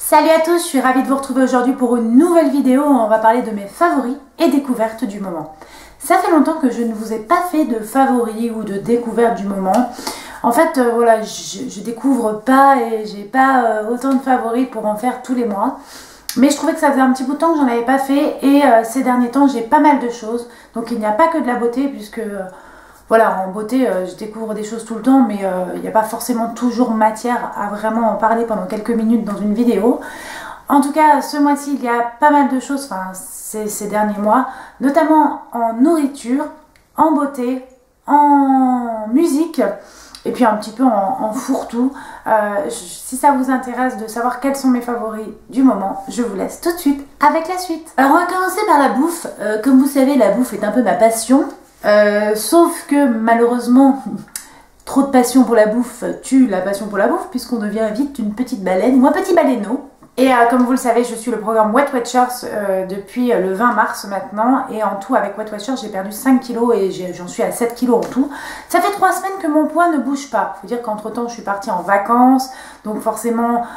Salut à tous, je suis ravie de vous retrouver aujourd'hui pour une nouvelle vidéo où on va parler de mes favoris et découvertes du moment. Ça fait longtemps que je ne vous ai pas fait de favoris ou de découvertes du moment. En fait, voilà, je découvre pas et j'ai pas autant de favoris pour en faire tous les mois. Mais je trouvais que ça faisait un petit bout de temps que j'en avais pas fait et ces derniers temps j'ai pas mal de choses. Donc il n'y a pas que de la beauté puisque... voilà, en beauté, je découvre des choses tout le temps, mais il n'y a pas forcément toujours matière à vraiment en parler pendant quelques minutes dans une vidéo. En tout cas, ce mois-ci, il y a pas mal de choses, enfin, ces derniers mois, notamment en nourriture, en beauté, en musique, et puis un petit peu en fourre-tout. Si ça vous intéresse de savoir quels sont mes favoris du moment, je vous laisse tout de suite avec la suite. Alors, on va commencer par la bouffe. Comme vous savez, la bouffe est un peu ma passion. Sauf que malheureusement, trop de passion pour la bouffe tue la passion pour la bouffe, puisqu'on devient vite une petite baleine ou un petit baleineau. Et comme vous le savez, je suis le programme Weight Watchers depuis le 20 mars maintenant. Et en tout, avec Weight Watchers, j'ai perdu 5 kilos et j'en suis à 7 kilos en tout. Ça fait 3 semaines que mon poids ne bouge pas. Faut dire qu'entre temps, je suis partie en vacances. Donc forcément,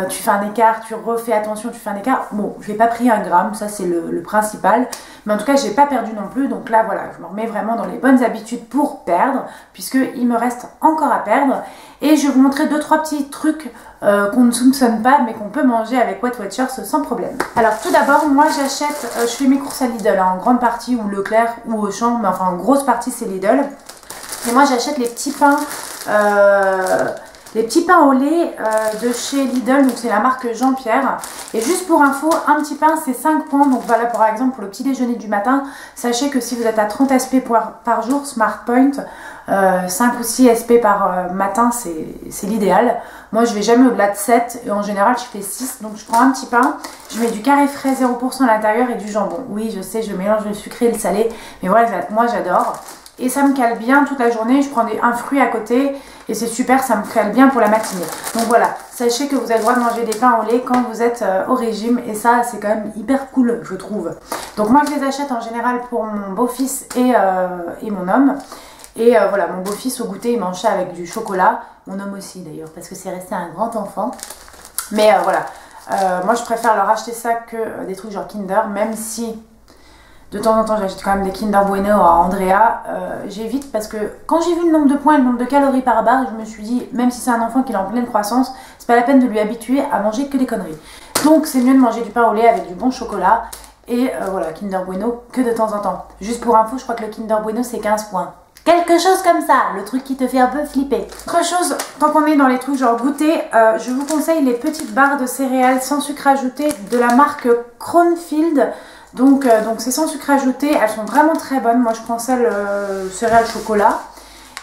tu fais un écart, tu refais attention, tu fais un écart. Bon, je n'ai pas pris 1 gramme, ça c'est le principal. Mais en tout cas, j'ai pas perdu non plus. Donc là, voilà, je me remets vraiment dans les bonnes habitudes pour perdre, puisqu'il me reste encore à perdre. Et je vais vous montrer 2-3 petits trucs qu'on ne soupçonne pas, mais qu'on peut manger avec Weight Watchers sans problème. Alors tout d'abord, moi j'achète, je fais mes courses à Lidl, hein, en grande partie, ou Leclerc, ou Auchan, mais enfin en grosse partie c'est Lidl. Et moi j'achète les petits pains au lait de chez Lidl, donc c'est la marque Jean-Pierre. Et juste pour info, un petit pain c'est 5 points, donc voilà, par exemple pour le petit déjeuner du matin, sachez que si vous êtes à 30 SP par jour, Smart Point, 5 ou 6 SP par matin c'est l'idéal. Moi je vais jamais au-delà de 7 et en général je fais 6, donc je prends un petit pain, je mets du carré frais 0% à l'intérieur et du jambon. Oui je sais, je mélange le sucré et le salé, mais voilà, moi j'adore. Et ça me cale bien toute la journée, je prends un fruit à côté et c'est super, ça me cale bien pour la matinée. Donc voilà, sachez que vous avez le droit de manger des pains au lait quand vous êtes au régime et ça c'est quand même hyper cool je trouve. Donc moi je les achète en général pour mon beau-fils et mon homme. Et voilà, mon beau-fils au goûter il mange ça avec du chocolat, mon homme aussi d'ailleurs parce que c'est resté un grand enfant. Mais voilà, moi je préfère leur acheter ça que des trucs genre Kinder, même si... de temps en temps, j'achète quand même des Kinder Bueno à Andrea. J'évite parce que quand j'ai vu le nombre de points et le nombre de calories par barre, je me suis dit, même si c'est un enfant qui est en pleine croissance, c'est pas la peine de lui habituer à manger que des conneries. Donc c'est mieux de manger du pain au lait avec du bon chocolat. Et voilà, Kinder Bueno que de temps en temps. Juste pour info, je crois que le Kinder Bueno c'est 15 points. Quelque chose comme ça, le truc qui te fait un peu flipper. Autre chose, tant qu'on est dans les trucs genre goûter, je vous conseille les petites barres de céréales sans sucre ajouté de la marque Kronfield. Donc c'est sans sucre ajouté, elles sont vraiment très bonnes. Moi je prends celle céréales chocolat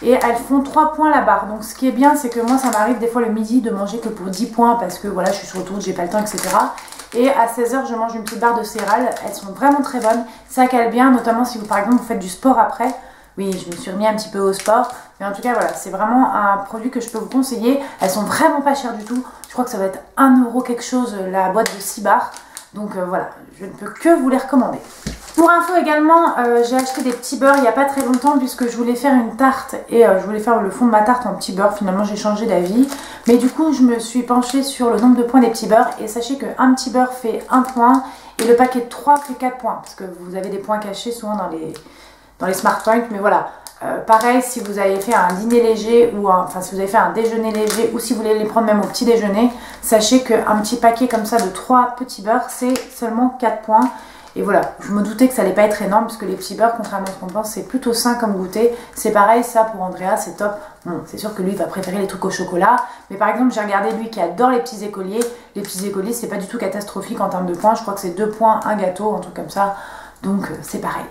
et elles font 3 points la barre. Donc ce qui est bien c'est que moi ça m'arrive des fois le midi de manger que pour 10 points parce que voilà je suis sur autoroute, j'ai pas le temps etc. Et à 16 h je mange une petite barre de céréales, elles sont vraiment très bonnes. Ça cale bien, notamment si vous par exemple vous faites du sport après. Oui, je me suis remis un petit peu au sport. Mais en tout cas, voilà, c'est vraiment un produit que je peux vous conseiller. Elles sont vraiment pas chères du tout. Je crois que ça va être 1 € quelque chose la boîte de 6 barres. Donc voilà, je ne peux que vous les recommander. Pour info également, j'ai acheté des petits beurres il n'y a pas très longtemps puisque je voulais faire une tarte et je voulais faire le fond de ma tarte en petit beurre. Finalement, j'ai changé d'avis. Mais du coup, je me suis penchée sur le nombre de points des petits beurres et sachez qu'un petit beurre fait 1 point et le paquet de 3 fait 4 points parce que vous avez des points cachés souvent dans les Smart Points. Mais voilà, pareil si vous avez fait un dîner léger ou enfin si vous avez fait un déjeuner léger ou si vous voulez les prendre même au petit déjeuner, sachez qu'un petit paquet comme ça de 3 petits beurres c'est seulement 4 points. Et voilà, je me doutais que ça allait pas être énorme parce que les petits beurres, contrairement à ce qu'on pense, c'est plutôt sain comme goûter. C'est pareil, ça pour Andrea, c'est top. Bon, c'est sûr que lui, il va préférer les trucs au chocolat. Mais par exemple, j'ai regardé lui qui adore les petits écoliers. Les petits écoliers, c'est pas du tout catastrophique en termes de points. Je crois que c'est 2 points, un gâteau, un truc comme ça. Donc, c'est pareil.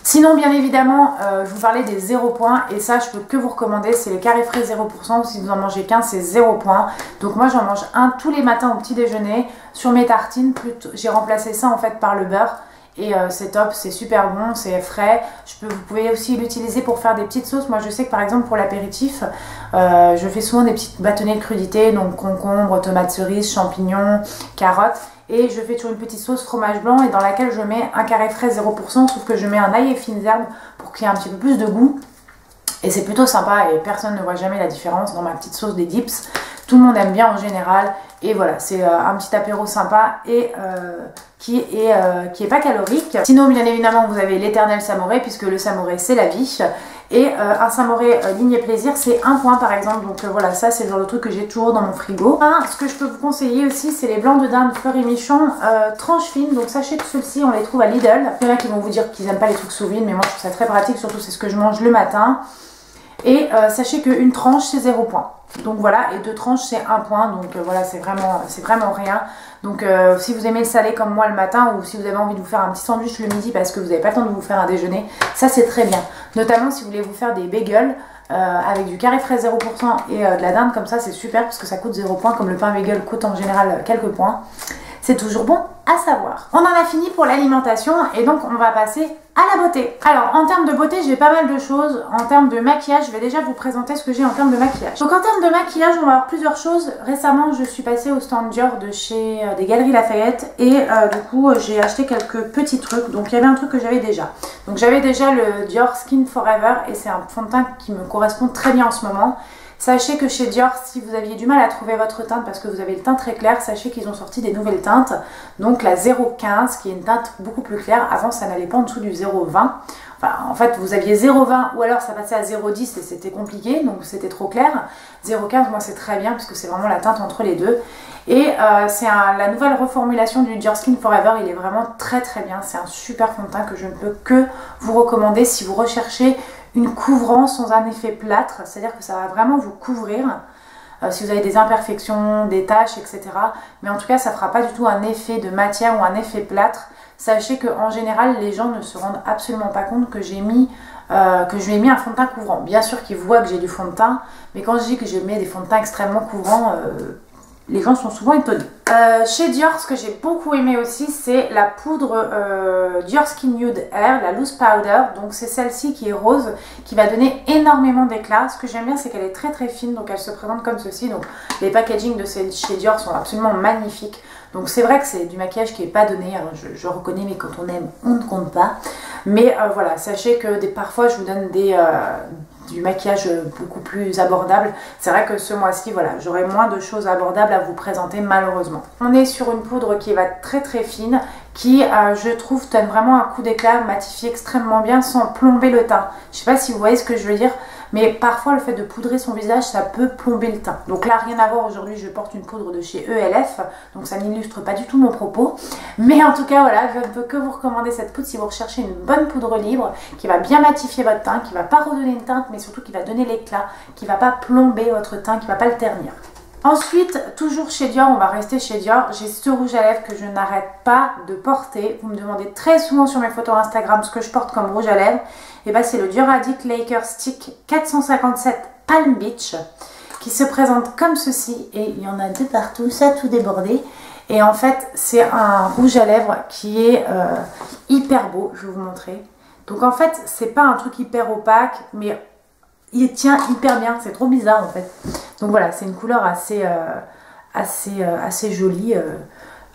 Sinon, bien évidemment, je vous parlais des 0 points et ça, je peux que vous recommander, c'est les carrés frais 0%. Si vous en mangez qu'un, c'est 0 points. Donc moi, j'en mange un tous les matins au petit déjeuner sur mes tartines. J'ai remplacé ça en fait par le beurre et c'est top, c'est super bon, c'est frais. Vous pouvez aussi l'utiliser pour faire des petites sauces. Moi, je sais que par exemple pour l'apéritif, je fais souvent des petites bâtonnets de crudité, donc concombre, tomates cerises, champignons, carottes. Et je fais toujours une petite sauce fromage blanc et dans laquelle je mets un carré frais 0%, sauf que je mets un ail et fines herbes pour qu'il y ait un petit peu plus de goût. Et c'est plutôt sympa et personne ne voit jamais la différence dans ma petite sauce des dips. tout le monde aime bien en général. Et voilà, c'est un petit apéro sympa et qui est pas calorique. Sinon, bien évidemment, vous avez l'éternel Samouraï, puisque le Samouraï, c'est la vie. Et un Samouraï lignée plaisir, c'est 1 point par exemple. Donc voilà, ça c'est le genre de truc que j'ai toujours dans mon frigo. Ce que je peux vous conseiller aussi, c'est les blancs de dinde Fleury Michon tranche fine. Donc sachez que ceux-ci, on les trouve à Lidl. Il y en a qui vont vous dire qu'ils n'aiment pas les trucs sous vide, mais moi je trouve ça très pratique, surtout c'est ce que je mange le matin. Et sachez qu'une tranche, c'est 0 point. Donc voilà, et 2 tranches, c'est 1 point. Donc voilà, c'est vraiment rien. Donc si vous aimez le salé comme moi le matin, ou si vous avez envie de vous faire un petit sandwich le midi parce que vous n'avez pas le temps de vous faire un déjeuner, ça c'est très bien. Notamment si vous voulez vous faire des bagels avec du carré frais 0% et de la dinde, comme ça c'est super parce que ça coûte 0 point, comme le pain bagel coûte en général quelques points. C'est toujours bon à savoir. On en a fini pour l'alimentation et donc on va passer à la beauté. Alors en termes de beauté, j'ai pas mal de choses. En termes de maquillage, je vais déjà vous présenter ce que j'ai en termes de maquillage. Donc en termes de maquillage, on va avoir plusieurs choses. Récemment, je suis passée au stand Dior de chez des Galeries Lafayette et du coup, j'ai acheté quelques petits trucs. Donc il y avait un truc que j'avais déjà. Donc j'avais déjà le Dior Skin Forever et c'est un fond de teint qui me correspond très bien en ce moment. Sachez que chez Dior, si vous aviez du mal à trouver votre teinte parce que vous avez le teint très clair, sachez qu'ils ont sorti des nouvelles teintes. Donc la 0,15 qui est une teinte beaucoup plus claire. Avant, ça n'allait pas en dessous du 0,20. Enfin, en fait, vous aviez 0,20 ou alors ça passait à 0,10 et c'était compliqué, donc c'était trop clair. 0,15, moi c'est très bien parce que c'est vraiment la teinte entre les deux. Et c'est la nouvelle reformulation du Dior Skin Forever, il est vraiment très très bien. C'est un super fond de teint que je ne peux que vous recommander si vous recherchez une couvrance sans un effet plâtre, c'est-à-dire que ça va vraiment vous couvrir si vous avez des imperfections, des taches, etc. Mais en tout cas, ça ne fera pas du tout un effet de matière ou un effet plâtre. Sachez qu'en général, les gens ne se rendent absolument pas compte que j'ai mis je lui ai mis un fond de teint couvrant. Bien sûr qu'ils voient que j'ai du fond de teint, mais quand je dis que je mets des fonds de teint extrêmement couvrants, les gens sont souvent étonnés. Chez Dior, ce que j'ai beaucoup aimé aussi, c'est la poudre Dior Skin Nude Air, la Loose Powder. Donc c'est celle-ci qui est rose, qui va donner énormément d'éclat. Ce que j'aime bien, c'est qu'elle est très très fine, donc elle se présente comme ceci. Donc les packaging de chez Dior sont absolument magnifiques. Donc c'est vrai que c'est du maquillage qui n'est pas donné, alors je reconnais, mais quand on aime, on ne compte pas. Mais voilà, sachez que parfois je vous donne du maquillage beaucoup plus abordable. C'est vrai que ce mois-ci, voilà, j'aurai moins de choses abordables à vous présenter malheureusement. On est sur une poudre qui va être très très fine, qui je trouve donne vraiment un coup d'éclat, matifie extrêmement bien sans plomber le teint. Je sais pas si vous voyez ce que je veux dire, mais parfois le fait de poudrer son visage, ça peut plomber le teint. Donc là, rien à voir, aujourd'hui je porte une poudre de chez ELF, donc ça n'illustre pas du tout mon propos. Mais en tout cas, voilà, je ne peux que vous recommander cette poudre si vous recherchez une bonne poudre libre, qui va bien matifier votre teint, qui ne va pas redonner une teinte, mais surtout qui va donner l'éclat, qui ne va pas plomber votre teint, qui ne va pas le ternir. Ensuite, toujours chez Dior, on va rester chez Dior, j'ai ce rouge à lèvres que je n'arrête pas de porter. Vous me demandez très souvent sur mes photos Instagram ce que je porte comme rouge à lèvres. Et bien c'est le Dior Addict Laker Stick 457 Palm Beach qui se présente comme ceci. Et il y en a deux partout, ça a tout débordé. Et en fait, c'est un rouge à lèvres qui est hyper beau, je vais vous montrer. Donc en fait, c'est pas un truc hyper opaque, mais il tient hyper bien, c'est trop bizarre en fait. Donc voilà, c'est une couleur assez jolie,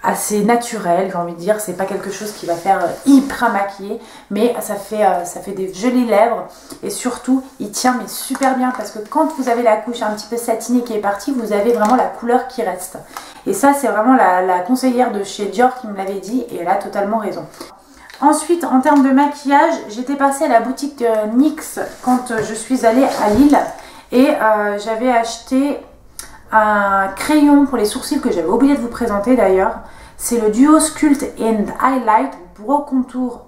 assez naturelle, j'ai envie de dire. C'est pas quelque chose qui va faire hyper maquillé, mais ça fait des jolies lèvres. Et surtout, il tient mais super bien parce que quand vous avez la couche un petit peu satinée qui est partie, vous avez vraiment la couleur qui reste. Et ça, c'est vraiment la conseillère de chez Dior qui me l'avait dit et elle a totalement raison. Ensuite, en termes de maquillage, j'étais passée à la boutique NYX quand je suis allée à Lille et j'avais acheté un crayon pour les sourcils que j'avais oublié de vous présenter d'ailleurs. C'est le Duo Sculpt and Highlight Brow Contour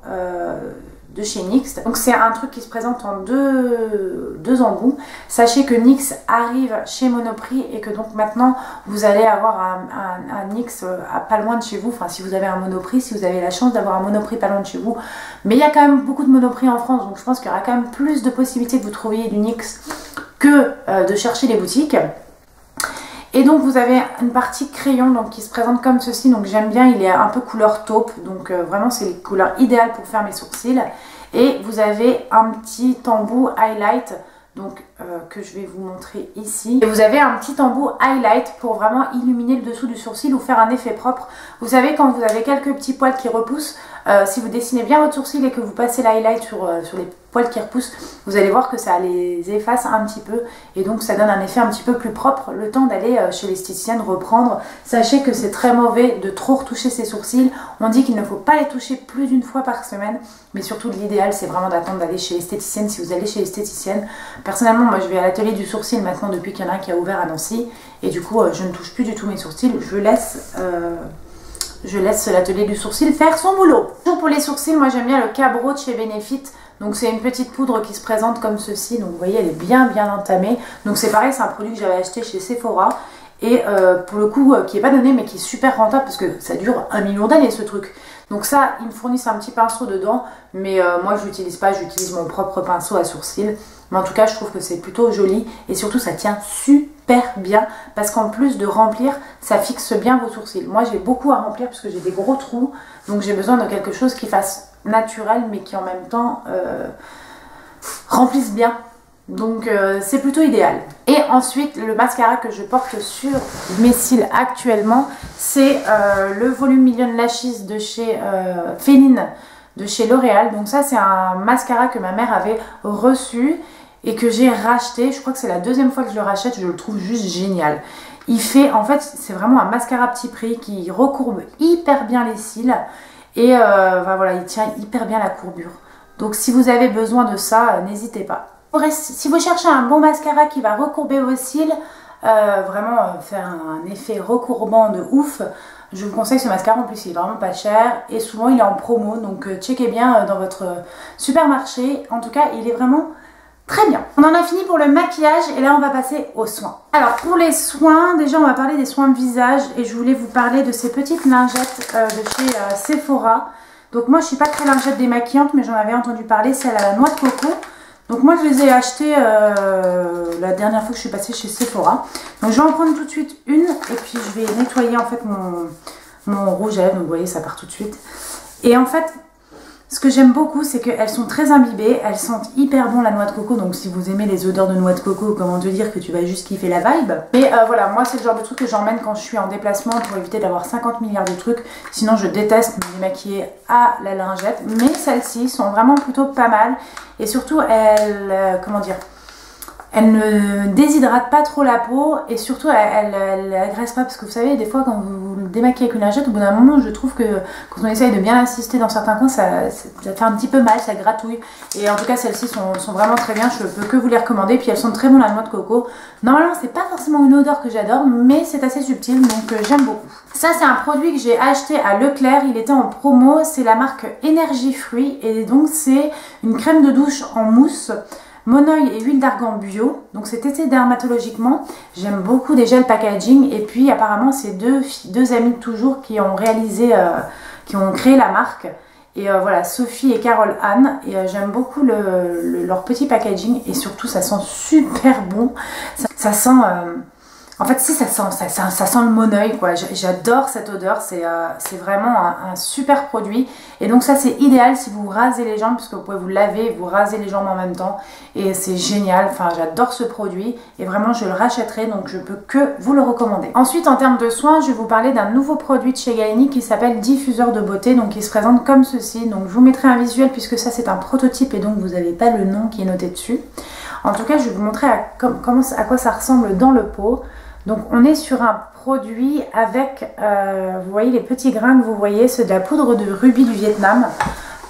de chez NYX. Donc c'est un truc qui se présente en deux embouts. Sachez que NYX arrive chez Monoprix et que donc maintenant vous allez avoir un NYX pas loin de chez vous. Enfin si vous avez un Monoprix, si vous avez la chance d'avoir un Monoprix pas loin de chez vous. Mais il y a quand même beaucoup de Monoprix en France, donc je pense qu'il y aura quand même plus de possibilités que vous trouviez du NYX que de chercher les boutiques. Et donc vous avez une partie crayon donc, qui se présente comme ceci, donc j'aime bien, il est un peu couleur taupe, donc vraiment c'est les couleurs idéales pour faire mes sourcils. Et vous avez un petit embout highlight, donc que je vais vous montrer ici. Et vous avez un petit embout highlight pour vraiment illuminer le dessous du sourcil ou faire un effet propre. Vous savez, quand vous avez quelques petits poils qui repoussent, si vous dessinez bien votre sourcil et que vous passez l'highlight sur les poils qui repoussent, vous allez voir que ça les efface un petit peu et donc ça donne un effet un petit peu plus propre le temps d'aller chez l'esthéticienne reprendre. Sachez que c'est très mauvais de trop retoucher ses sourcils. On dit qu'il ne faut pas les toucher plus d'une fois par semaine, mais surtout l'idéal c'est vraiment d'attendre d'aller chez l'esthéticienne si vous allez chez l'esthéticienne. Personnellement, moi je vais à l'atelier du sourcil maintenant depuis qu'il y en a un qui a ouvert à Nancy et du coup je ne touche plus du tout mes sourcils. Je laisse l'atelier du sourcil faire son boulot. Pour les sourcils, moi j'aime bien le Cabro de chez Benefit. Donc c'est une petite poudre qui se présente comme ceci. Donc vous voyez, elle est bien entamée. Donc c'est pareil, c'est un produit que j'avais acheté chez Sephora. Et pour le coup, qui n'est pas donné mais qui est super rentable parce que ça dure 1 million d'années ce truc. Donc ça, ils me fournissent un petit pinceau dedans. Mais moi je l'utilise pas, j'utilise mon propre pinceau à sourcils. Mais en tout cas, je trouve que c'est plutôt joli. Et surtout, ça tient super bien. Parce qu'en plus de remplir, ça fixe bien vos sourcils. Moi, j'ai beaucoup à remplir parce que j'ai des gros trous. Donc j'ai besoin de quelque chose qui fasse naturel, mais qui en même temps remplisse bien. Donc c'est plutôt idéal. Et ensuite, le mascara que je porte sur mes cils actuellement, c'est le Volume Million Lashes de chez Féline, de chez L'Oréal. Donc ça, c'est un mascara que ma mère avait reçu et que j'ai racheté. Je crois que c'est la deuxième fois que je le rachète. Je le trouve juste génial. Il fait, en fait, c'est vraiment un mascara petit prix qui recourbe hyper bien les cils. Et voilà, il tient hyper bien la courbure. Donc si vous avez besoin de ça, n'hésitez pas. Si vous cherchez un bon mascara qui va recourber vos cils, vraiment faire un effet recourbant de ouf, je vous conseille ce mascara. En plus il est vraiment pas cher et souvent il est en promo, donc checkez bien dans votre supermarché. En tout cas il est vraiment très bien. On en a fini pour le maquillage et là on va passer aux soins. Alors pour les soins, déjà on va parler des soins de visage et je voulais vous parler de ces petites lingettes de chez Sephora. Donc moi je suis pas très lingette démaquillante, mais j'en avais entendu parler, celle à la noix de coco. Donc moi je les ai achetées la dernière fois que je suis passée chez Sephora. Donc je vais en prendre tout de suite une et puis je vais nettoyer en fait mon rouge à lèvres. Donc vous voyez, ça part tout de suite. Et en fait, ce que j'aime beaucoup, c'est qu'elles sont très imbibées, elles sentent hyper bon la noix de coco. Donc si vous aimez les odeurs de noix de coco, comment te dire que tu vas juste kiffer la vibe. Mais voilà, moi c'est le genre de truc que j'emmène quand je suis en déplacement pour éviter d'avoir 50 milliards de trucs. Sinon je déteste me démaquiller à la lingette. Mais celles-ci sont vraiment plutôt pas mal. Et surtout elles, comment dire, elle ne déshydrate pas trop la peau et surtout elle agresse pas, parce que vous savez des fois quand vous démaquillez avec une lingette, au bout d'un moment je trouve que quand on essaye de bien insister dans certains coins ça fait un petit peu mal, ça gratouille. Et en tout cas celles-ci sont vraiment très bien, je peux que vous les recommander. Puis elles sont très bonnes la noix de coco. Normalement c'est pas forcément une odeur que j'adore, mais c'est assez subtil, donc j'aime beaucoup. Ça c'est un produit que j'ai acheté à Leclerc, il était en promo, c'est la marque Énergie Fruits et donc c'est une crème de douche en mousse, monoï et huile d'argan bio. Donc c'est testé dermatologiquement. J'aime beaucoup déjà le packaging. Et puis apparemment c'est deux amies de toujours qui ont réalisé, qui ont créé la marque. Et voilà, Sophie et Carole Anne. Et j'aime beaucoup leur petit packaging. Et surtout ça sent super bon. Ça sent... en fait, si ça sent le monoeil quoi. J'adore cette odeur, c'est vraiment un super produit. Et donc ça c'est idéal si vous rasez les jambes, puisque vous pouvez vous laver, vous raser les jambes en même temps. Et c'est génial, enfin j'adore ce produit et vraiment je le rachèterai, donc je peux que vous le recommander. Ensuite en termes de soins, je vais vous parler d'un nouveau produit de chez Galénic qui s'appelle Diffuseur de beauté. Donc il se présente comme ceci, donc je vous mettrai un visuel puisque ça c'est un prototype et donc vous n'avez pas le nom qui est noté dessus. En tout cas je vais vous montrer à quoi ça ressemble dans le pot. Donc on est sur un produit avec, vous voyez les petits grains que vous voyez, c'est de la poudre de rubis du Vietnam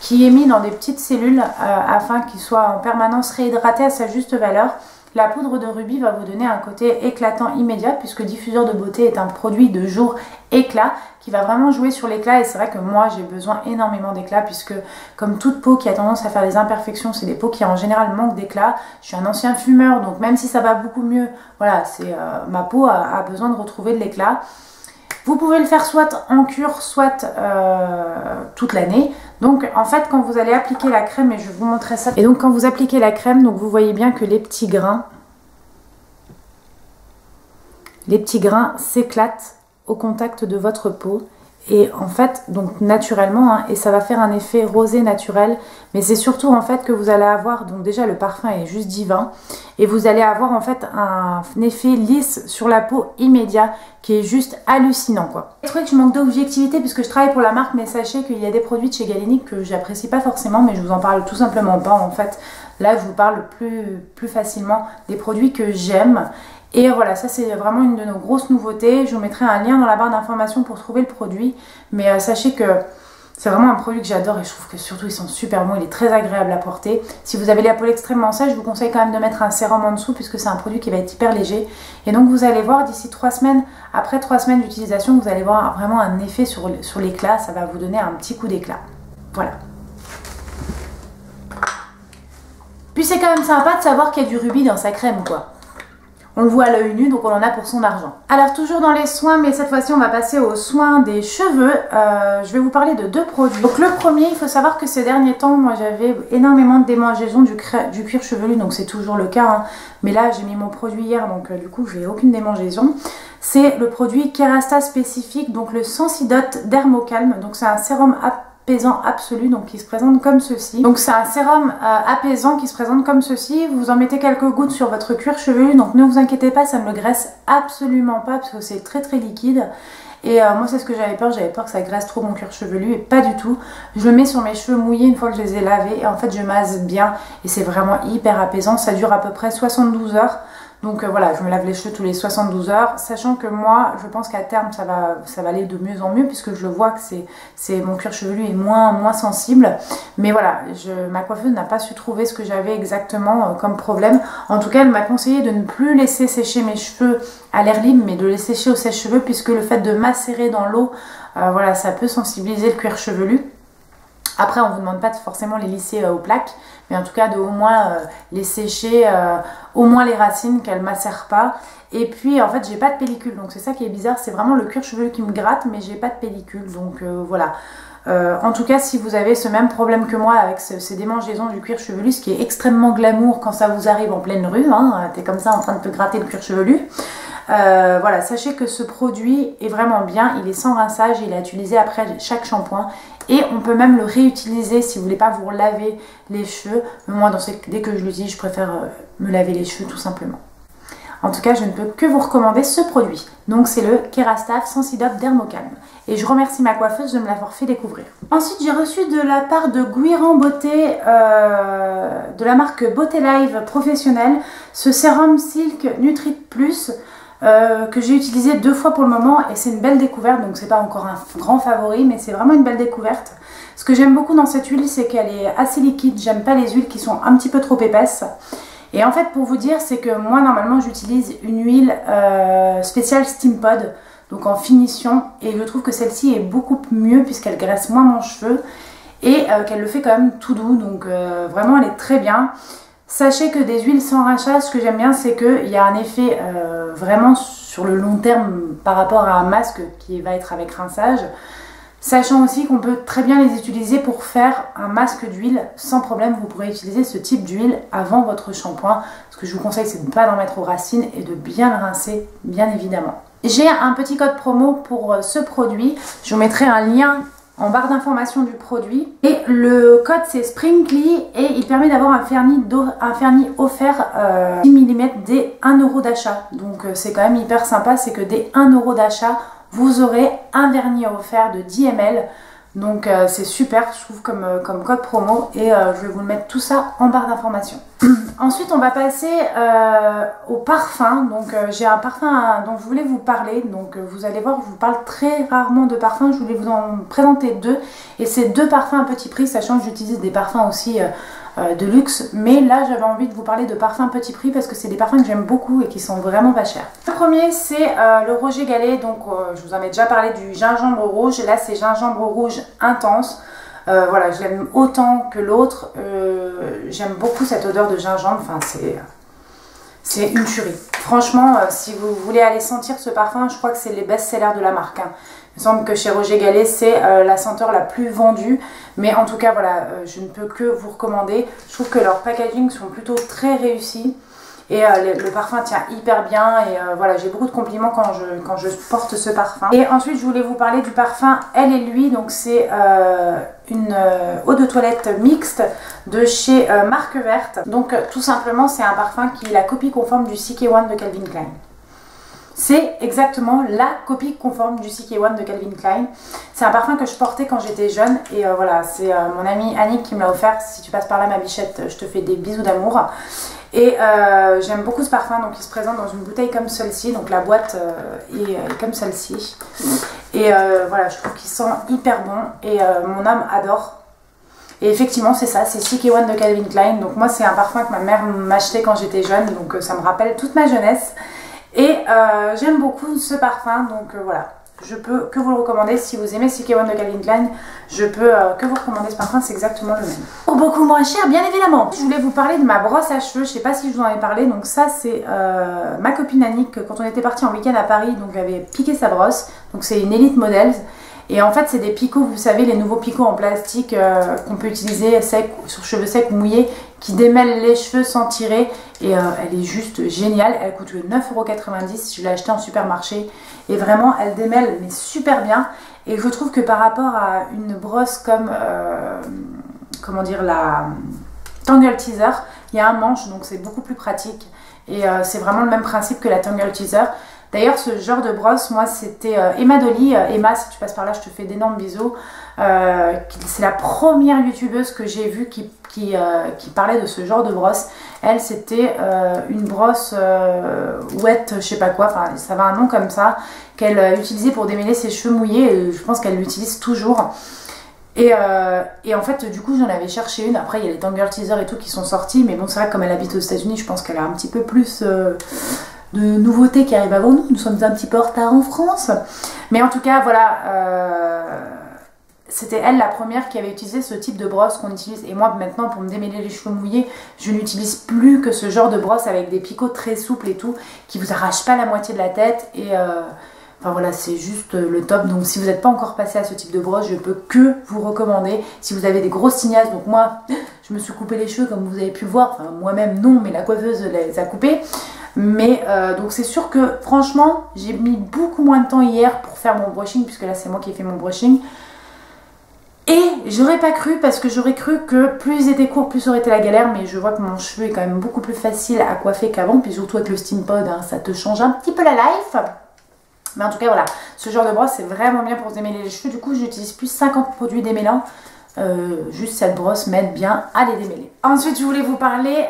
qui est mis dans des petites cellules afin qu'il soit en permanence réhydraté à sa juste valeur. La poudre de rubis va vous donner un côté éclatant immédiat puisque Diffuseur de beauté est un produit de jour éclat qui va vraiment jouer sur l'éclat. Et c'est vrai que moi j'ai besoin énormément d'éclat puisque comme toute peau qui a tendance à faire des imperfections, c'est des peaux qui en général manquent d'éclat. Je suis un ancien fumeur, donc même si ça va beaucoup mieux, voilà, ma peau a besoin de retrouver de l'éclat. Vous pouvez le faire soit en cure, soit toute l'année. Donc en fait quand vous allez appliquer la crème, et je vais vous montrer ça. Et donc quand vous appliquez la crème, donc vous voyez bien que les petits grains s'éclatent au contact de votre peau. et en fait donc naturellement hein, et ça va faire un effet rosé naturel, mais c'est surtout en fait que vous allez avoir, donc déjà le parfum est juste divin et vous allez avoir en fait un effet lisse sur la peau immédiat qui est juste hallucinant quoi. Je trouvais que je manque d'objectivité puisque je travaille pour la marque, mais sachez qu'il y a des produits de chez Galénic que j'apprécie pas forcément, mais je vous en parle tout simplement pas en fait. Là je vous parle plus facilement des produits que j'aime. Et voilà, ça c'est vraiment une de nos grosses nouveautés. Je vous mettrai un lien dans la barre d'informations pour trouver le produit. Mais sachez que c'est vraiment un produit que j'adore et je trouve que surtout ils sont super bons. Il est très agréable à porter. Si vous avez la peau extrêmement sèche, je vous conseille quand même de mettre un sérum en dessous puisque c'est un produit qui va être hyper léger. Et donc vous allez voir d'ici 3 semaines, après 3 semaines d'utilisation, vous allez voir vraiment un effet sur l'éclat. Ça va vous donner un petit coup d'éclat. Voilà. Puis c'est quand même sympa de savoir qu'il y a du rubis dans sa crème quoi. On le voit à l'œil nu, donc on en a pour son argent. Alors toujours dans les soins, mais cette fois-ci on va passer aux soins des cheveux. Je vais vous parler de 2 produits. Donc le premier, il faut savoir que ces derniers temps, moi j'avais énormément de démangeaisons du cuir chevelu, donc c'est toujours le cas. Hein. Mais là j'ai mis mon produit hier, donc du coup j'ai aucune démangeaison. C'est le produit Kerastase spécifique, donc le Sensidote Dermocalm. Donc c'est un sérum apaisant absolu, donc qui se présente comme ceci. Donc c'est un sérum apaisant qui se présente comme ceci. Vous en mettez quelques gouttes sur votre cuir chevelu, donc ne vous inquiétez pas, ça ne le graisse absolument pas parce que c'est très liquide. Et moi c'est ce que j'avais peur que ça graisse trop mon cuir chevelu, et pas du tout. Je le mets sur mes cheveux mouillés une fois que je les ai lavés et en fait je masse bien et c'est vraiment hyper apaisant. Ça dure à peu près 72 heures. Donc voilà, je me lave les cheveux tous les 72 heures, sachant que moi, je pense qu'à terme, ça va aller de mieux en mieux, puisque je vois que mon cuir chevelu est moins sensible. Mais voilà, ma coiffeuse n'a pas su trouver ce que j'avais exactement comme problème. En tout cas, elle m'a conseillé de ne plus laisser sécher mes cheveux à l'air libre, mais de les sécher au sèche-cheveux, puisque le fait de macérer dans l'eau, voilà, ça peut sensibiliser le cuir chevelu. Après, on ne vous demande pas de forcément les lisser aux plaques, mais en tout cas de au moins les sécher, au moins les racines, qu'elles ne macèrent pas. Et puis en fait, j'ai pas de pellicule, donc c'est ça qui est bizarre, c'est vraiment le cuir chevelu qui me gratte, mais j'ai pas de pellicule, donc voilà. En tout cas, si vous avez ce même problème que moi avec ces démangeaisons du cuir chevelu, ce qui est extrêmement glamour quand ça vous arrive en pleine rue, hein, t'es comme ça en train de te gratter le cuir chevelu. Voilà, sachez que ce produit est vraiment bien, il est sans rinçage, il est à utiliser après chaque shampoing et on peut même le réutiliser si vous voulez pas vous laver les cheveux. Mais moi, dès que je l'utilise, je préfère me laver les cheveux tout simplement. En tout cas, je ne peux que vous recommander ce produit. Donc c'est le Kerastase Sensidote Dermocalm. Et je remercie ma coiffeuse de me l'avoir fait découvrir. Ensuite, j'ai reçu de la part de Guiran Beauté, de la marque Beauté Live Professionnelle, ce sérum Silk Nutrit Plus. Que j'ai utilisé 2 fois pour le moment et c'est une belle découverte, donc c'est pas encore un grand favori mais c'est vraiment une belle découverte. Ce que j'aime beaucoup dans cette huile, c'est qu'elle est assez liquide, j'aime pas les huiles qui sont un petit peu trop épaisses. Et en fait, pour vous dire, c'est que moi normalement j'utilise une huile spéciale Steam Pod, donc en finition, et je trouve que celle-ci est beaucoup mieux puisqu'elle graisse moins mon cheveu et qu'elle le fait quand même tout doux, donc vraiment elle est très bien. Sachez que des huiles sans rinçage, ce que j'aime bien, c'est qu'il y a un effet vraiment sur le long terme par rapport à un masque qui va être avec rinçage. Sachant aussi qu'on peut très bien les utiliser pour faire un masque d'huile sans problème. Vous pourrez utiliser ce type d'huile avant votre shampoing. Ce que je vous conseille, c'est de ne pas en mettre aux racines et de bien le rincer, bien évidemment. J'ai un petit code promo pour ce produit. Je vous mettrai un lien en barre d'information du produit et le code c'est Sprinkly et il permet d'avoir un vernis offert 10 mm dès 1 € d'achat, donc c'est quand même hyper sympa, c'est que dès 1 € d'achat vous aurez un vernis offert de 10 ml, donc c'est super je trouve comme code promo et je vais vous mettre tout ça en barre d'information. Ensuite on va passer au parfum, donc j'ai un parfum dont je voulais vous parler, donc vous allez voir je vous parle très rarement de parfums, je voulais vous en présenter 2 et c'est 2 parfums à petit prix, sachant que j'utilise des parfums aussi de luxe, mais là j'avais envie de vous parler de parfums à petit prix parce que c'est des parfums que j'aime beaucoup et qui sont vraiment pas chers. Le premier c'est le Roger Gallet, donc je vous en ai déjà parlé du gingembre rouge, là c'est gingembre rouge intense. Voilà, je l'aime autant que l'autre, j'aime beaucoup cette odeur de gingembre, enfin c'est une tuerie. Franchement, si vous voulez aller sentir ce parfum, je crois que c'est les best-sellers de la marque. Hein. Il me semble que chez Roger Gallet, c'est la senteur la plus vendue, mais en tout cas, voilà, je ne peux que vous recommander. Je trouve que leurs packaging sont plutôt très réussis. Et le parfum tient hyper bien et voilà, j'ai beaucoup de compliments quand je porte ce parfum. Et ensuite je voulais vous parler du parfum Elle et Lui. Donc c'est une eau de toilette mixte de chez Marque Verte. Donc tout simplement c'est un parfum qui est la copie conforme du CK1 de Calvin Klein. C'est exactement la copie conforme du CK1 de Calvin Klein. C'est un parfum que je portais quand j'étais jeune. Et voilà, c'est mon amie Annick qui me l'a offert. Si tu passes par là ma bichette, je te fais des bisous d'amour. Et j'aime beaucoup ce parfum. Donc il se présente dans une bouteille comme celle-ci. Donc la boîte est comme celle-ci. Et voilà, je trouve qu'il sent hyper bon. Et mon âme adore. Et effectivement c'est ça, c'est CK1 de Calvin Klein. Donc moi c'est un parfum que ma mère m'achetait quand j'étais jeune. Donc ça me rappelle toute ma jeunesse. Et j'aime beaucoup ce parfum, donc voilà, je peux que vous le recommander. Si vous aimez CK1 de Calvin Klein, je peux que vous recommander ce parfum, c'est exactement le même. Pour beaucoup moins cher, bien évidemment. Je voulais vous parler de ma brosse à cheveux, je sais pas si je vous en ai parlé. Donc ça c'est ma copine Annick, quand on était parti en week-end à Paris, donc avait piqué sa brosse. Donc c'est une Elite Models. Et en fait c'est des picots, vous savez, les nouveaux picots en plastique qu'on peut utiliser sur cheveux secs ou mouillés, qui démêlent les cheveux sans tirer. Et elle est juste géniale, elle coûte 9,90 €, je l'ai achetée en supermarché. Et vraiment elle démêle mais super bien. Et je trouve que par rapport à une brosse comme, comment dire, la Tangle Teezer, il y a un manche, donc c'est beaucoup plus pratique. Et c'est vraiment le même principe que la Tangle Teezer. D'ailleurs ce genre de brosse, moi c'était Emma Dolly. Emma, si tu passes par là je te fais d'énormes bisous. C'est la première youtubeuse que j'ai vue qui parlait de ce genre de brosse. Elle c'était une brosse wet, je sais pas quoi, enfin ça avait un nom comme ça, qu'elle utilisait pour démêler ses cheveux mouillés et je pense qu'elle l'utilise toujours. Et en fait du coup j'en avais cherché une. Après il y a les Tangle Teezer et tout qui sont sortis, mais bon c'est vrai que comme elle habite aux États-Unis, je pense qu'elle a un petit peu plus de nouveautés qui arrivent avant nous. Nous sommes un petit peu en retard en France. Mais en tout cas, voilà, c'était elle la première qui avait utilisé ce type de brosse qu'on utilise. Et moi, maintenant, pour me démêler les cheveux mouillés, je n'utilise plus que ce genre de brosse avec des picots très souples et tout, qui vous arrachent pas la moitié de la tête. Et enfin voilà, c'est juste le top. Donc si vous n'êtes pas encore passé à ce type de brosse, je peux que vous recommander. Si vous avez des grosses tignasses, donc moi, je me suis coupé les cheveux comme vous avez pu le voir. Enfin, moi-même non, mais la coiffeuse les a coupés. Mais donc c'est sûr que franchement j'ai mis beaucoup moins de temps hier pour faire mon brushing, puisque là c'est moi qui ai fait mon brushing. Et j'aurais pas cru, parce que j'aurais cru que plus ils étaient courts, plus ça aurait été la galère. Mais je vois que mon cheveu est quand même beaucoup plus facile à coiffer qu'avant. Puis surtout avec le Steam Pod, hein, ça te change un petit peu la life. Mais en tout cas voilà, ce genre de brosse c'est vraiment bien pour se démêler les cheveux. Du coup j'utilise plus 50 produits démêlants. Juste cette brosse m'aide bien à les démêler. Ensuite je voulais vous parler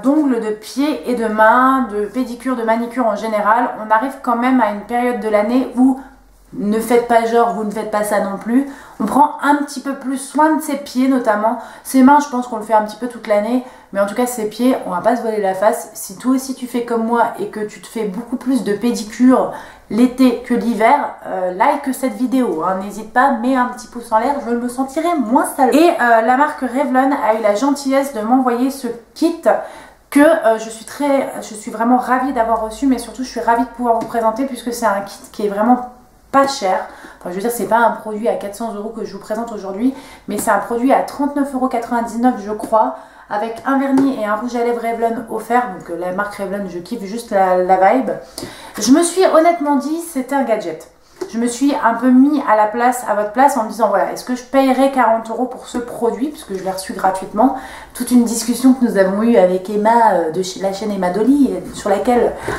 d'ongles de pied et de main, de pédicure, de manicure en général. On arrive quand même à une période de l'année où ne faites pas genre, vous ne faites pas ça non plus. On prend un petit peu plus soin de ses pieds notamment. Ses mains je pense qu'on le fait un petit peu toute l'année. Mais en tout cas ses pieds, on va pas se voiler la face. Si toi aussi tu fais comme moi et que tu te fais beaucoup plus de pédicure l'été que l'hiver, like cette vidéo, hein. N'hésite pas, mets un petit pouce en l'air, je me sentirai moins sale. Et la marque Revlon a eu la gentillesse de m'envoyer ce kit que je suis vraiment ravie d'avoir reçu, mais surtout je suis ravie de pouvoir vous présenter, puisque c'est un kit qui est vraiment pas cher. Enfin je veux dire, c'est pas un produit à 400 € que je vous présente aujourd'hui, mais c'est un produit à 39,99 € je crois, avec un vernis et un rouge à lèvres Revlon offert. Donc la marque Revlon, je kiffe juste la vibe. Je me suis honnêtement dit c'était un gadget. Je me suis un peu mis à votre place en me disant voilà, est-ce que je payerais 40 € pour ce produit, puisque je l'ai reçu gratuitement. Toute une discussion que nous avons eue avec Emma de la chaîne Emma Dolly,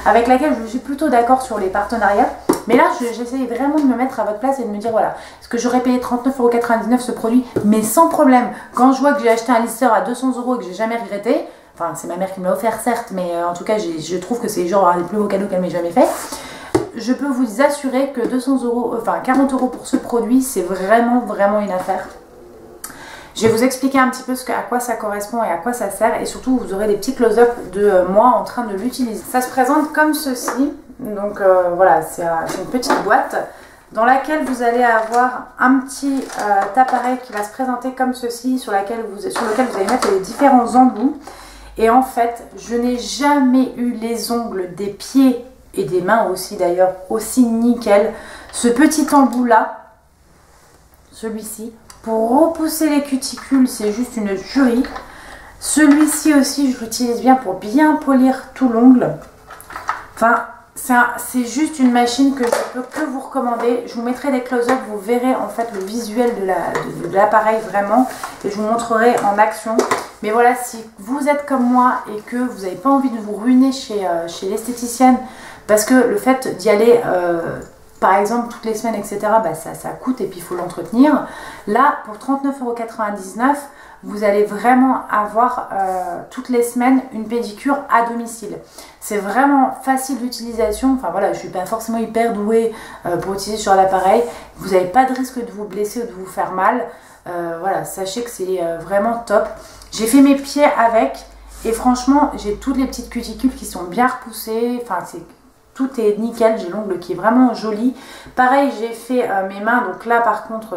avec laquelle je suis plutôt d'accord sur les partenariats. Mais là, j'essaye vraiment de me mettre à votre place et de me dire, voilà, est-ce que j'aurais payé 39,99 € ce produit, mais sans problème. Quand je vois que j'ai acheté un lisseur à 200 € et que j'ai jamais regretté, enfin, c'est ma mère qui me l'a offert, certes, mais en tout cas, je trouve que c'est genre un des plus beaux cadeaux qu'elle m'ait jamais fait. Je peux vous assurer que 40 € pour ce produit, c'est vraiment, vraiment une affaire. Je vais vous expliquer un petit peu à quoi ça correspond et à quoi ça sert. Et surtout, vous aurez des petits close-up de moi en train de l'utiliser. Ça se présente comme ceci. Donc voilà, c'est une petite boîte dans laquelle vous allez avoir un petit appareil qui va se présenter comme ceci, sur lequel vous allez mettre les différents embouts. Et en fait, je n'ai jamais eu les ongles des pieds et des mains aussi d'ailleurs aussi nickel. Ce petit embout là, celui-ci, pour repousser les cuticules, c'est juste une tuerie. Celui-ci aussi, je l'utilise bien pour bien polir tout l'ongle. Enfin, c'est juste une machine que je peux que vous recommander. Je vous mettrai des close-up, vous verrez en fait le visuel de l'appareil vraiment. Et je vous montrerai en action. Mais voilà, si vous êtes comme moi et que vous n'avez pas envie de vous ruiner chez l'esthéticienne, parce que le fait d'y aller... par exemple toutes les semaines etc, bah ça coûte et puis il faut l'entretenir. Là pour 39,99 €, vous allez vraiment avoir toutes les semaines une pédicure à domicile. C'est vraiment facile d'utilisation. Enfin voilà, je suis pas forcément hyper douée pour utiliser sur l'appareil. Vous n'avez pas de risque de vous blesser ou de vous faire mal. Voilà, sachez que c'est vraiment top. J'ai fait mes pieds avec et franchement j'ai toutes les petites cuticules qui sont bien repoussées. Enfin tout est nickel, j'ai l'ongle qui est vraiment joli. Pareil, j'ai fait mes mains, donc là par contre,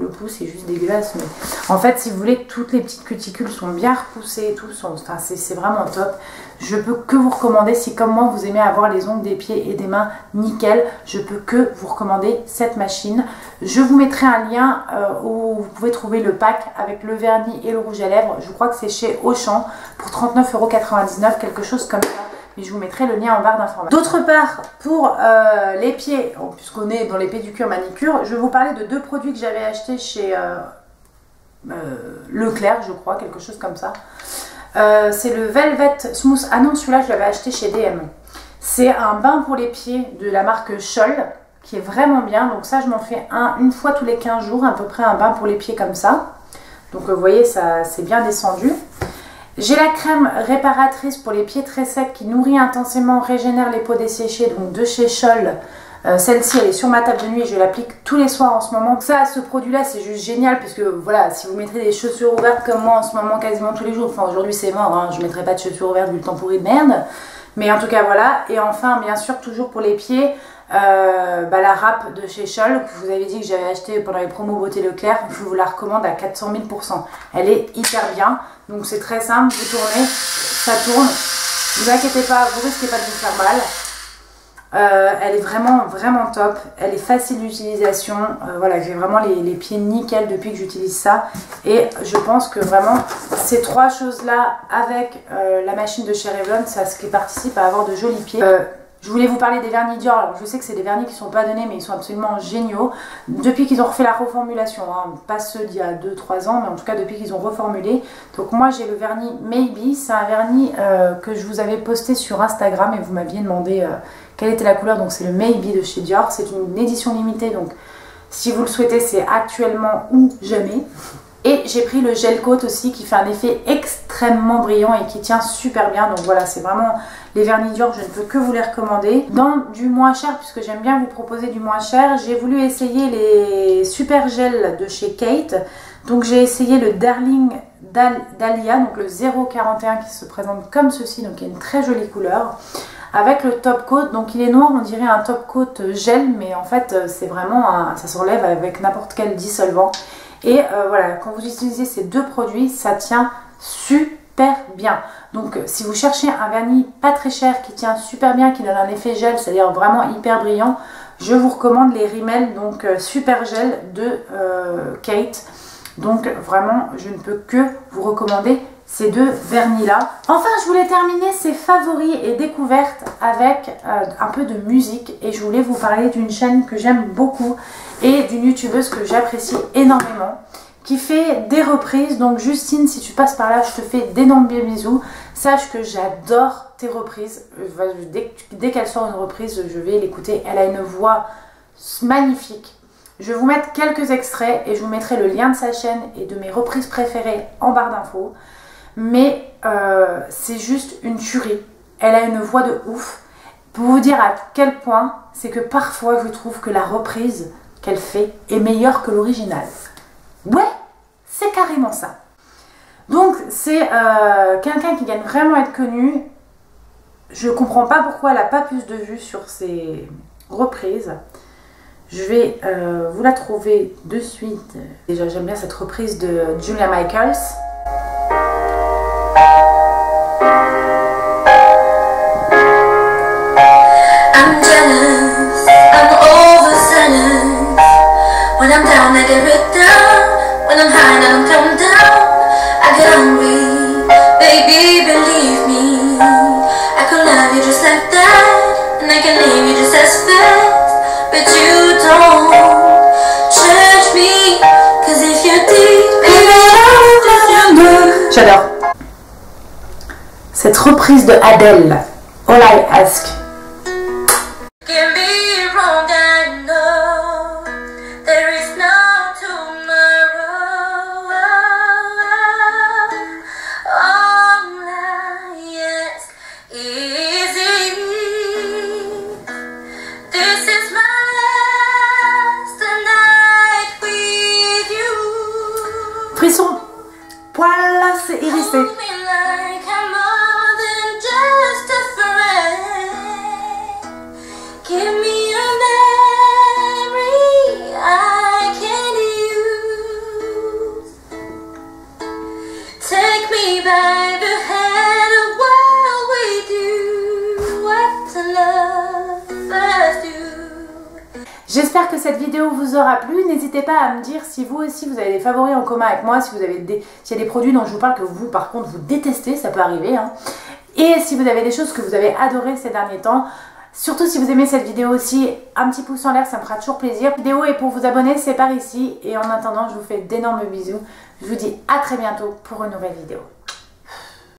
le pouce est juste dégueulasse. Mais en fait, si vous voulez, toutes les petites cuticules sont bien repoussées et tout. Enfin, c'est vraiment top. Je peux que vous recommander, si comme moi vous aimez avoir les ongles des pieds et des mains nickel, je peux que vous recommander cette machine. Je vous mettrai un lien où vous pouvez trouver le pack avec le vernis et le rouge à lèvres. Je crois que c'est chez Auchan pour 39,99 €, quelque chose comme ça. Et je vous mettrai le lien en barre d'information. D'autre part, pour les pieds, puisqu'on est dans les pédicures manicures, je vais vous parler de deux produits que j'avais achetés chez Leclerc, je crois, quelque chose comme ça. C'est le Velvet Smooth. Ah non, celui-là, je l'avais acheté chez DM. C'est un bain pour les pieds de la marque Scholl, qui est vraiment bien. Donc ça, je m'en fais une fois tous les 15 jours, à peu près un bain pour les pieds comme ça. Donc vous voyez, ça c'est bien descendu. J'ai la crème réparatrice pour les pieds très secs qui nourrit intensément, régénère les peaux desséchées, donc de chez Scholl. Celle-ci, elle est sur ma table de nuit et je l'applique tous les soirs en ce moment. Ça, ce produit-là, c'est juste génial puisque voilà, si vous mettrez des chaussures ouvertes comme moi en ce moment quasiment tous les jours, enfin aujourd'hui c'est mort, hein, je ne mettrai pas de chaussures ouvertes vu le temps pourri de merde. Mais en tout cas, voilà. Et enfin, bien sûr, toujours pour les pieds, la râpe de chez Scholl, que je vous avais dit que j'avais acheté pendant les promos Beauté Leclerc, je vous la recommande à 400 000 %. Elle est hyper bien. Donc c'est très simple, vous tournez, ça tourne. Ne vous inquiétez pas, vous risquez pas de vous faire mal. Elle est vraiment top. Elle est facile d'utilisation. Voilà, j'ai vraiment les pieds nickel depuis que j'utilise ça. Et je pense que vraiment ces trois choses-là avec la machine de chez Revlon, c'est ce qui participe à avoir de jolis pieds. Je voulais vous parler des vernis Dior. Alors je sais que c'est des vernis qui ne sont pas donnés, mais ils sont absolument géniaux. Depuis qu'ils ont refait la reformulation, hein, pas ceux d'il y a 2-3 ans, mais en tout cas depuis qu'ils ont reformulé. Donc moi j'ai le vernis Maybe. C'est un vernis que je vous avais posté sur Instagram et vous m'aviez demandé quelle était la couleur. Donc c'est le Maybe de chez Dior. C'est une édition limitée, donc si vous le souhaitez, c'est actuellement ou jamais. Et j'ai pris le gel coat aussi qui fait un effet extrêmement brillant et qui tient super bien. Donc voilà, c'est vraiment les vernis Dior, je ne peux que vous les recommander. Dans du moins cher, puisque j'aime bien vous proposer du moins cher, j'ai voulu essayer les super gels de chez Kate. Donc j'ai essayé le Darling Dahlia, donc le 041 qui se présente comme ceci, donc il a une très jolie couleur. Avec le top coat, donc il est noir, on dirait un top coat gel, mais en fait c'est vraiment ça s'enlève avec n'importe quel dissolvant. Et voilà, quand vous utilisez ces deux produits, ça tient super bien. Donc si vous cherchez un vernis pas très cher qui tient super bien, qui donne un effet gel, c'est-à-dire vraiment hyper brillant, je vous recommande les Rimmel, donc super gel de Kate. Donc vraiment, je ne peux que vous recommander ces deux vernis là. Enfin, je voulais terminer ces favoris et découvertes avec un peu de musique, et je voulais vous parler d'une chaîne que j'aime beaucoup et d'une youtubeuse que j'apprécie énormément qui fait des reprises. Donc Justine, si tu passes par là, je te fais d'énormes bisous. Sache que j'adore tes reprises. Dès qu'elle sort une reprise, je vais l'écouter. Elle a une voix magnifique. Je vais vous mettre quelques extraits et je vous mettrai le lien de sa chaîne et de mes reprises préférées en barre d'infos. Mais c'est juste une tuerie. Elle a une voix de ouf. Pour vous dire à quel point, c'est que parfois je trouve que la reprise qu'elle fait est meilleure que l'original. Ouais, c'est carrément ça. Donc c'est quelqu'un qui gagne vraiment à être connu. Je comprends pas pourquoi elle n'a pas plus de vues sur ses reprises. Je vais vous la trouver de suite. Déjà j'aime bien cette reprise de Julia Michaels. I'm jealous, I'm overzealous. When I'm down, I get it down. When I'm high, now I'm come down. I get hungry, baby, believe me. I could love you just like that, and I can leave you just as fast. But you don't judge me, 'cause if you did, j'adore cette reprise de Adele, All I Ask. get me wrong, I know there is no tomorrow. All I ask is this is my last night with you. Frisson, poil, c'est hérissé. Hold me like I'm more than just a friend. Give me a memory I can use. Take me by the hand while we do what lovers do. J'espère que cette vidéo vous aura plu. N'hésitez pas à me dire si vous aussi vous avez des favoris en commun avec moi, si vous avez s'il y a des produits dont je vous parle que vous par contre vous détestez, ça peut arriver, hein. Et si vous avez des choses que vous avez adorées ces derniers temps. Surtout si vous aimez cette vidéo aussi, un petit pouce en l'air, ça me fera toujours plaisir. La vidéo est pour vous abonner, c'est par ici. Et en attendant, je vous fais d'énormes bisous. Je vous dis à très bientôt pour une nouvelle vidéo.